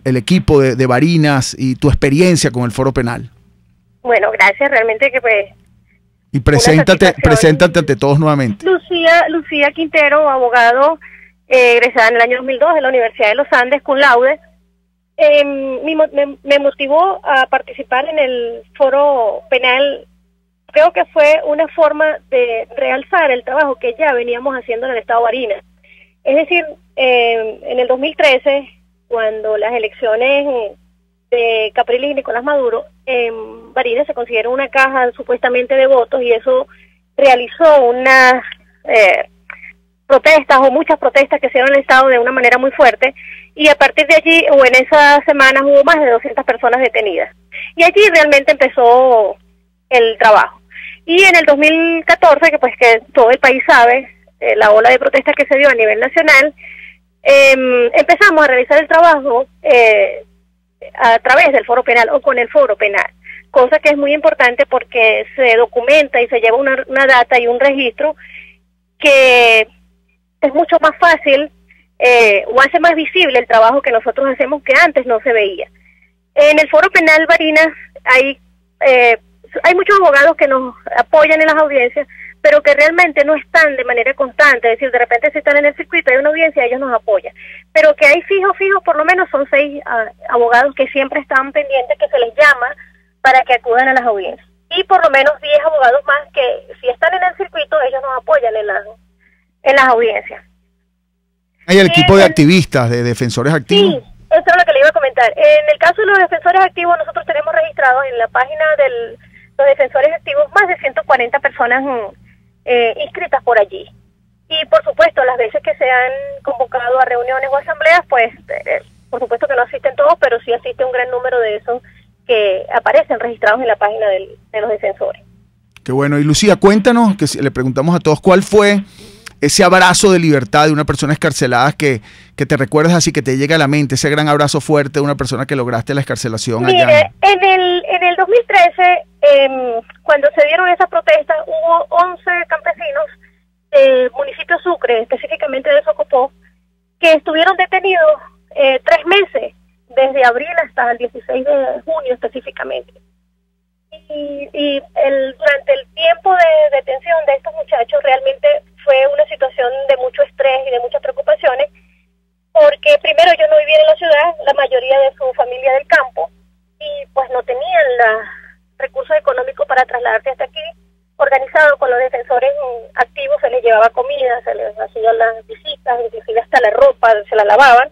equipo de Barinas y tu experiencia con el Foro Penal. Bueno, gracias, realmente que pues... Y preséntate ante todos nuevamente. Lucía Quintero, abogado, egresada en el año 2002 de la Universidad de los Andes, cum laude. Me motivó a participar en el Foro Penal. Creo que fue una forma de realzar el trabajo que ya veníamos haciendo en el estado Barinas. Es decir, en el 2013, cuando las elecciones de Capriles y Nicolás Maduro, en Barinas se consiguieron una caja supuestamente de votos y eso realizó unas protestas o muchas protestas que se dieron en el estado de una manera muy fuerte, y a partir de allí o en esas semanas hubo más de 200 personas detenidas y allí realmente empezó el trabajo. Y en el 2014, que todo el país sabe, la ola de protestas que se dio a nivel nacional, empezamos a realizar el trabajo a través del Foro Penal o con el Foro Penal, cosa que es muy importante porque se documenta y se lleva una data y un registro que es mucho más fácil o hace más visible el trabajo que nosotros hacemos que antes no se veía. En el Foro Penal Barinas hay muchos abogados que nos apoyan en las audiencias, pero que realmente no están de manera constante, es decir, de repente si están en el circuito, hay una audiencia, ellos nos apoyan, pero que hay fijos, por lo menos son 6 abogados que siempre están pendientes, que se les llama para que acudan a las audiencias, y por lo menos 10 abogados más que si están en el circuito, ellos nos apoyan en las audiencias. Hay el equipo de activistas, de defensores activos. Sí, eso es lo que le iba a comentar. En el caso de los defensores activos, nosotros tenemos registrados en la página de los defensores activos más de 140 personas inscritas por allí. Y por supuesto, las veces que se han convocado a reuniones o asambleas, pues Por supuesto que no asisten todos, pero sí asiste un gran número de esos que aparecen registrados en la página de los defensores. Qué bueno. Y Lucía, cuéntanos, que le preguntamos a todos, ¿cuál fue ese abrazo de libertad de una persona escarcelada que te recuerdas así, que te llega a la mente, ese gran abrazo fuerte de una persona que lograste la escarcelación allá? Mire, en el 2013, cuando se dieron esas protestas, hubo 11 campesinos del municipio Sucre, específicamente de Socopó, que estuvieron detenidos 3 meses, desde abril hasta el 16 de junio específicamente. Y durante el tiempo de detención de estos muchachos realmente fue una situación de mucho estrés y de muchas preocupaciones, porque primero ellos no vivían en la ciudad, la mayoría de su familia del campo, y pues no tenían los recursos económicos para trasladarse hasta aquí. Organizado con los defensores activos, se les llevaba comida, se les hacían las visitas, inclusive hasta la ropa se la lavaban,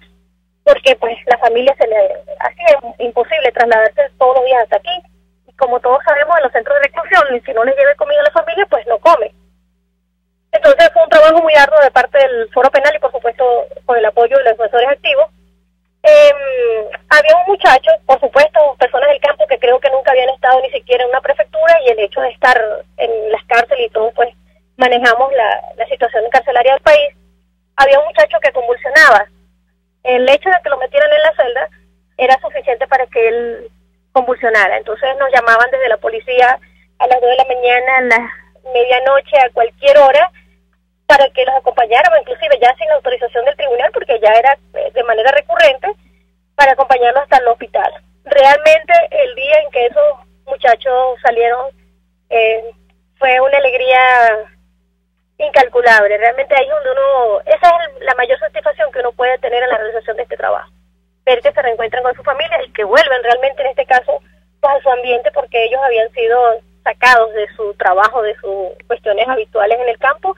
porque pues la familia se le hacía imposible trasladarse todos los días hasta aquí. Y como todos sabemos, en los centros de reclusión, si no les lleve comida a la familia, pues no come. Entonces fue un trabajo muy arduo de parte del Foro Penal y por supuesto con el apoyo de los defensores activos. Había un muchacho, por supuesto, personas del campo que creo que nunca habían estado ni siquiera en una prefectura, y el hecho de estar en las cárceles y todo, pues manejamos la situación carcelaria del país. Había un muchacho que convulsionaba. El hecho de que lo metieran en la celda era suficiente para que él convulsionara. Entonces nos llamaban desde la policía a las 2 de la mañana, a la medianoche, a cualquier hora, para que los acompañáramos, inclusive ya sin la autorización del tribunal, porque ya era de manera recurrente, para acompañarlos hasta el hospital. Realmente el día en que esos muchachos salieron fue una alegría incalculable. Realmente ahí donde esa es la mayor satisfacción que uno puede tener en la realización de este trabajo. Ver que se reencuentran con su familia y que vuelven realmente, en este caso, pues a su ambiente, porque ellos habían sido sacados de su trabajo, de sus cuestiones habituales en el campo,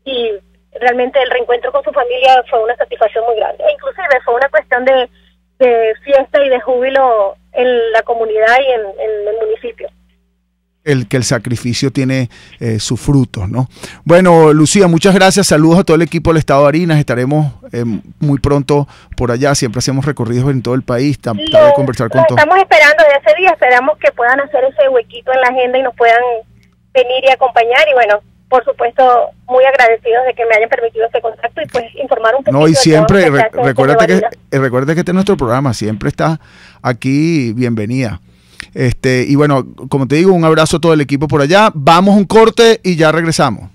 y realmente el reencuentro con su familia fue una satisfacción muy grande. E inclusive fue una cuestión de fiesta y de júbilo en la comunidad y en el municipio. Que el sacrificio tiene sus frutos, ¿no? Bueno, Lucía, muchas gracias. Saludos a todo el equipo del Estado de Barinas. Estaremos muy pronto por allá. Siempre hacemos recorridos en todo el país. De conversar con todos. Estamos esperando desde ese día. Esperamos que puedan hacer ese huequito en la agenda y nos puedan venir y acompañar. Y bueno, por supuesto, muy agradecidos de que me hayan permitido este contacto y pues informar un poquito. No, y siempre, recuérdate que este es nuestro programa. Siempre está aquí, bienvenida. Y bueno, como te digo, un abrazo a todo el equipo por allá. Vamos a un corte y ya regresamos.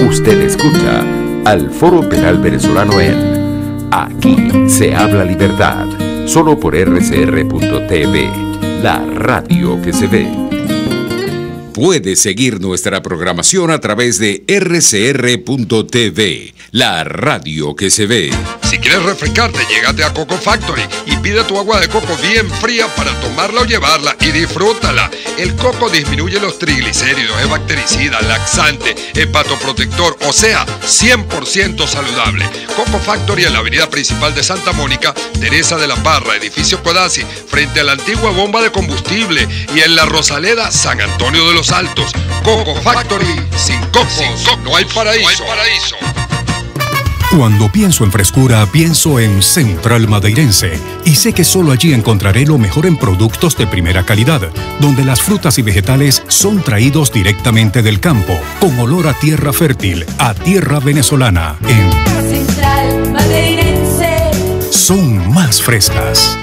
Usted escucha al Foro Penal Venezolano en Aquí se habla libertad, solo por RCR.tv, la radio que se ve. Puede seguir nuestra programación a través de RCR.tv, la radio que se ve. Si quieres refrescarte, llégate a Coco Factory y pide tu agua de coco bien fría para tomarla o llevarla y disfrútala. El coco disminuye los triglicéridos, es bactericida, laxante, hepatoprotector, o sea, 100% saludable. Coco Factory en la avenida principal de Santa Mónica, Teresa de la Parra, edificio Codazzi, frente a la antigua bomba de combustible, y en la Rosaleda, San Antonio de los Altos. Coco Factory, sin cocos, no hay paraíso. Cuando pienso en frescura, pienso en Central Madeirense. Y sé que solo allí encontraré lo mejor en productos de primera calidad, donde las frutas y vegetales son traídos directamente del campo, con olor a tierra fértil, a tierra venezolana. En Central Madeirense son más frescas.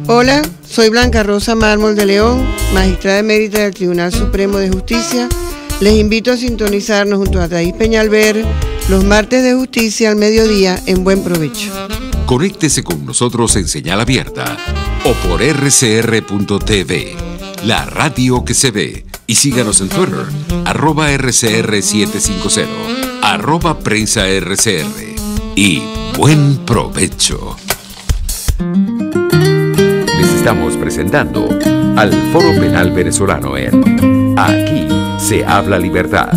Hola, soy Blanca Rosa Mármol de León, magistrada emérita del Tribunal Supremo de Justicia. Les invito a sintonizarnos junto a Thais Peñalver los martes de justicia al mediodía en Buen Provecho. Conéctese con nosotros en señal abierta o por rcr.tv, la radio que se ve. Y síganos en Twitter, @RCR750, @PrensaRCR. Y buen provecho. Les estamos presentando al Foro Penal Venezolano en Aquí se habla libertad.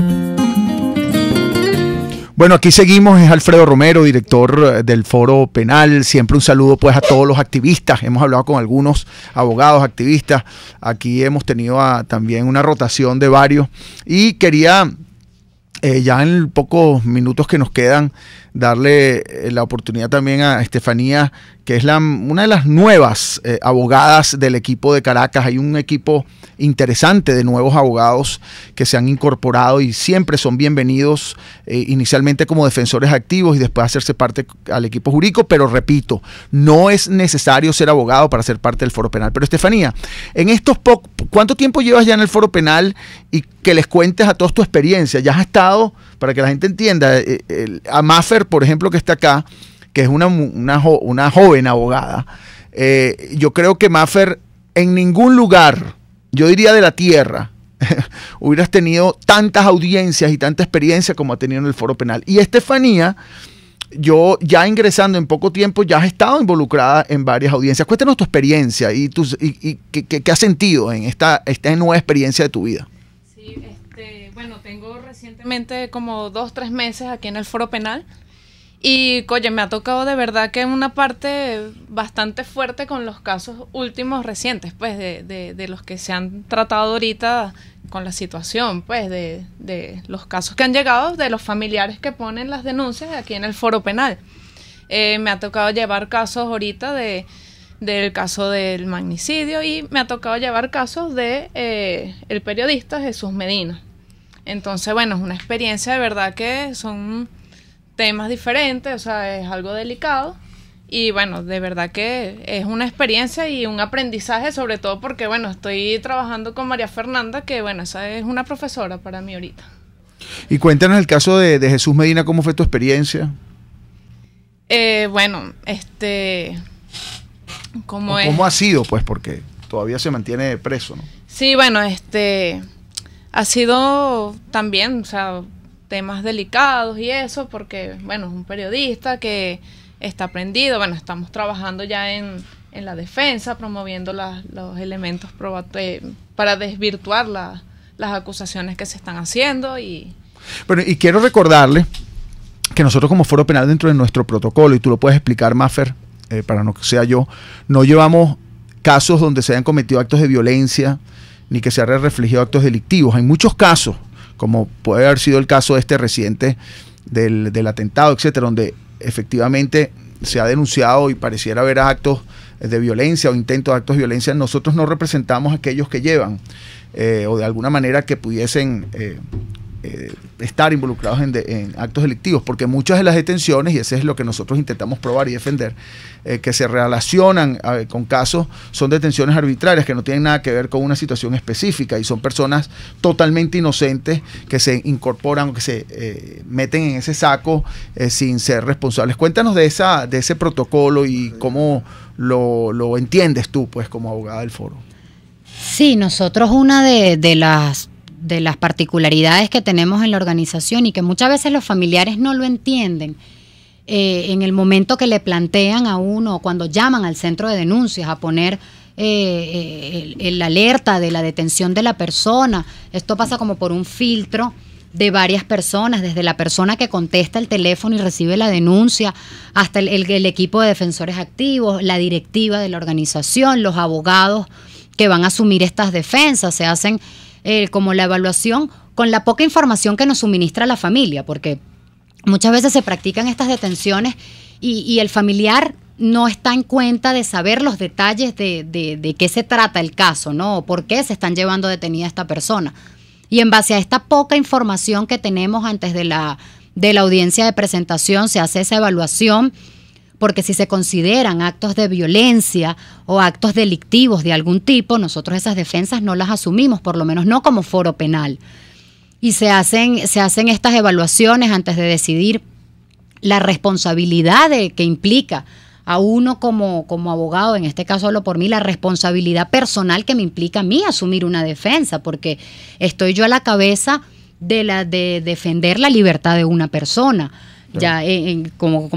Bueno, aquí seguimos, es Alfredo Romero, director del Foro Penal. Siempre un saludo pues a todos los activistas. Hemos hablado con algunos abogados, activistas. Aquí hemos tenido también una rotación de varios. Y quería ya en pocos minutos que nos quedan, darle la oportunidad también a Estefanía, que es una de las nuevas abogadas del equipo de Caracas. Hay un equipo interesante de nuevos abogados que se han incorporado y siempre son bienvenidos, inicialmente como defensores activos y después hacerse parte al equipo jurídico, pero repito, no es necesario ser abogado para ser parte del Foro Penal. Pero Estefanía, ¿cuánto tiempo llevas ya en el Foro Penal? Y que les cuentes a todos tu experiencia. Ya has estado, para que la gente entienda, a Maffer, por ejemplo, que está acá, que es una joven abogada. Yo creo que Maffer, en ningún lugar, yo diría de la tierra, hubieras tenido tantas audiencias y tanta experiencia como ha tenido en el Foro Penal. Y Estefanía, yo ya ingresando en poco tiempo, ya has estado involucrada en varias audiencias. Cuéntanos tu experiencia y qué has sentido en esta nueva experiencia de tu vida. Sí, bueno, tengo recientemente como 2-3 meses aquí en el Foro Penal. Y, oye, me ha tocado de verdad que una parte bastante fuerte con los casos últimos recientes, pues, de los que se han tratado ahorita con la situación, pues, de los casos que han llegado, de los familiares que ponen las denuncias aquí en el Foro Penal. Me ha tocado llevar casos ahorita del caso del magnicidio y me ha tocado llevar casos de el periodista Jesús Medina. Entonces, bueno, es una experiencia de verdad que son temas diferentes, o sea, es algo delicado y bueno, de verdad que es una experiencia y un aprendizaje, sobre todo porque, bueno, estoy trabajando con María Fernanda, que bueno, esa es una profesora para mí ahorita. Y cuéntanos el caso de Jesús Medina, ¿cómo fue tu experiencia? Bueno, ¿cómo ha sido? Pues porque todavía se mantiene preso, ¿no? Sí, bueno, ha sido también, o sea, temas delicados y eso, porque, bueno, es un periodista que está prendido. Bueno, estamos trabajando ya en la defensa, promoviendo los elementos para desvirtuar las acusaciones que se están haciendo. Bueno, y quiero recordarle que nosotros como Foro Penal, dentro de nuestro protocolo, y tú lo puedes explicar, Maffer, para no que sea yo, no llevamos casos donde se hayan cometido actos de violencia, ni que se hayan reflejado actos delictivos. Hay muchos casos, como puede haber sido el caso reciente del atentado, etcétera, donde efectivamente se ha denunciado y pareciera haber actos de violencia o intentos de actos de violencia. Nosotros no representamos a aquellos que llevan o de alguna manera que pudiesen estar involucrados en actos delictivos, porque muchas de las detenciones, y eso es lo que nosotros intentamos probar y defender, que se relacionan con casos, son detenciones arbitrarias que no tienen nada que ver con una situación específica y son personas totalmente inocentes que se incorporan o que se meten en ese saco sin ser responsables. Cuéntanos de ese protocolo y cómo lo entiendes tú, pues, como abogada del foro. Sí, nosotros una de las particularidades que tenemos en la organización y que muchas veces los familiares no lo entienden, en el momento que le plantean a uno, cuando llaman al centro de denuncias a poner el alerta de la detención de la persona, esto pasa como por un filtro de varias personas, desde la persona que contesta el teléfono y recibe la denuncia, hasta el equipo de defensores activos, la directiva de la organización, los abogados que van a asumir estas defensas. Se hacen como la evaluación con la poca información que nos suministra la familia, porque muchas veces se practican estas detenciones y el familiar no está en cuenta de saber los detalles de qué se trata el caso, ¿no? O por qué se están llevando detenida a esta persona. Y en base a esta poca información que tenemos antes de la audiencia de presentación, se hace esa evaluación, porque si se consideran actos de violencia o actos delictivos de algún tipo, nosotros esas defensas no las asumimos, por lo menos no como foro penal. Y se hacen estas evaluaciones antes de decidir la responsabilidad que implica a uno como abogado, en este caso hablo por mí, la responsabilidad personal que me implica a mí asumir una defensa, porque estoy yo a la cabeza de defender la libertad de una persona. Ya como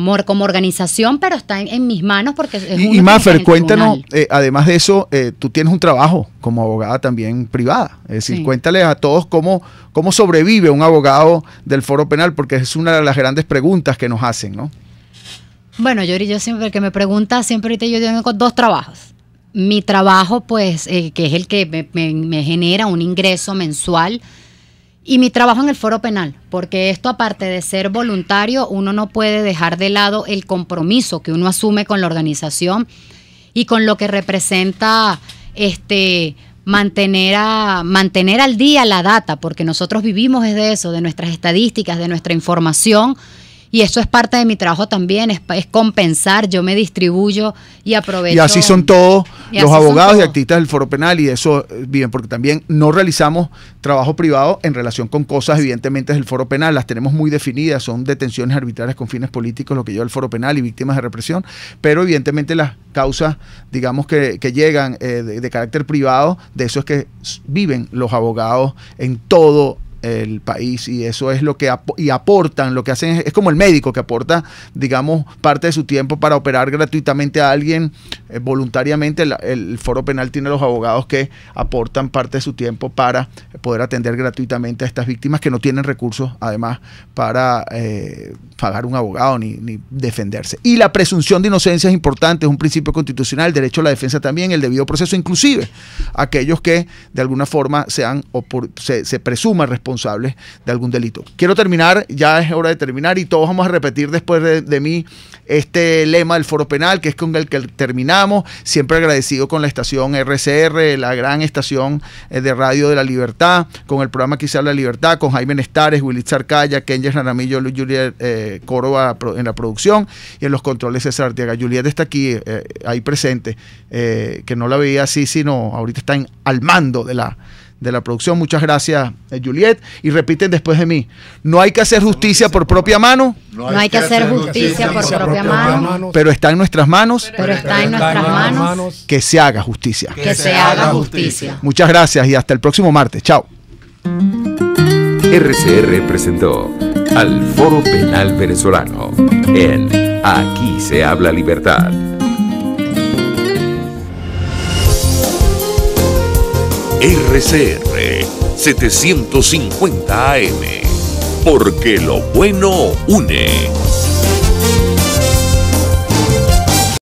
organización, pero está en mis manos porque es y Maffer, cuéntanos, además de eso, tú tienes un trabajo como abogada también privada, es decir, sí. Cuéntales a todos cómo sobrevive un abogado del foro penal, porque es una de las grandes preguntas que nos hacen, ¿no? Bueno, yo siempre, el que me pregunta, siempre ahorita yo tengo 2 trabajos. Mi trabajo, pues, que es el que me genera un ingreso mensual, Y mi trabajo en el Foro Penal, porque esto, aparte de ser voluntario, uno no puede dejar de lado el compromiso que uno asume con la organización y con lo que representa mantener al día la data, porque nosotros vivimos de eso, de nuestras estadísticas, de nuestra información. Y eso es parte de mi trabajo también, es compensar, yo me distribuyo y aprovecho. Y así son todos los abogados y activistas del Foro Penal, y eso bien, porque también no realizamos trabajo privado en relación con cosas evidentemente del Foro Penal, las tenemos muy definidas, son detenciones arbitrarias con fines políticos, lo que lleva el Foro Penal y víctimas de represión, pero evidentemente las causas, digamos que llegan de carácter privado, de eso es que viven los abogados en todo el país, y eso es lo que aportan, lo que hacen es como el médico que aporta, digamos, parte de su tiempo para operar gratuitamente a alguien voluntariamente. El Foro Penal tiene los abogados que aportan parte de su tiempo para poder atender gratuitamente a estas víctimas que no tienen recursos además para pagar un abogado ni defenderse. Y la presunción de inocencia es importante, es un principio constitucional, el derecho a la defensa también, el debido proceso, inclusive aquellos que de alguna forma se presuman responsables de algún delito. Quiero terminar, ya es hora de terminar, y todos vamos a repetir después de mí este lema del Foro Penal, que es con el que terminamos. Siempre agradecido con la estación RCR, la gran estación de Radio de la Libertad, con el programa Aquí se habla de libertad, con Jaime Nestares, Willy Zarcaya, Kenyer Jaramillo, Juliet Córdoba en la producción, y en los controles César Arteaga. Juliet está aquí, ahí presente, que no la veía así, sino ahorita está al mando de la producción. Muchas gracias, Juliet. Y repiten después de mí: no hay que hacer justicia por propia mano. No hay que hacer justicia por propia mano. Pero está en nuestras manos. Que se haga justicia. Que se haga justicia. Muchas gracias y hasta el próximo martes. Chao. RCR presentó al Foro Penal Venezolano en Aquí se habla libertad. RCR 750 AM, porque lo bueno une.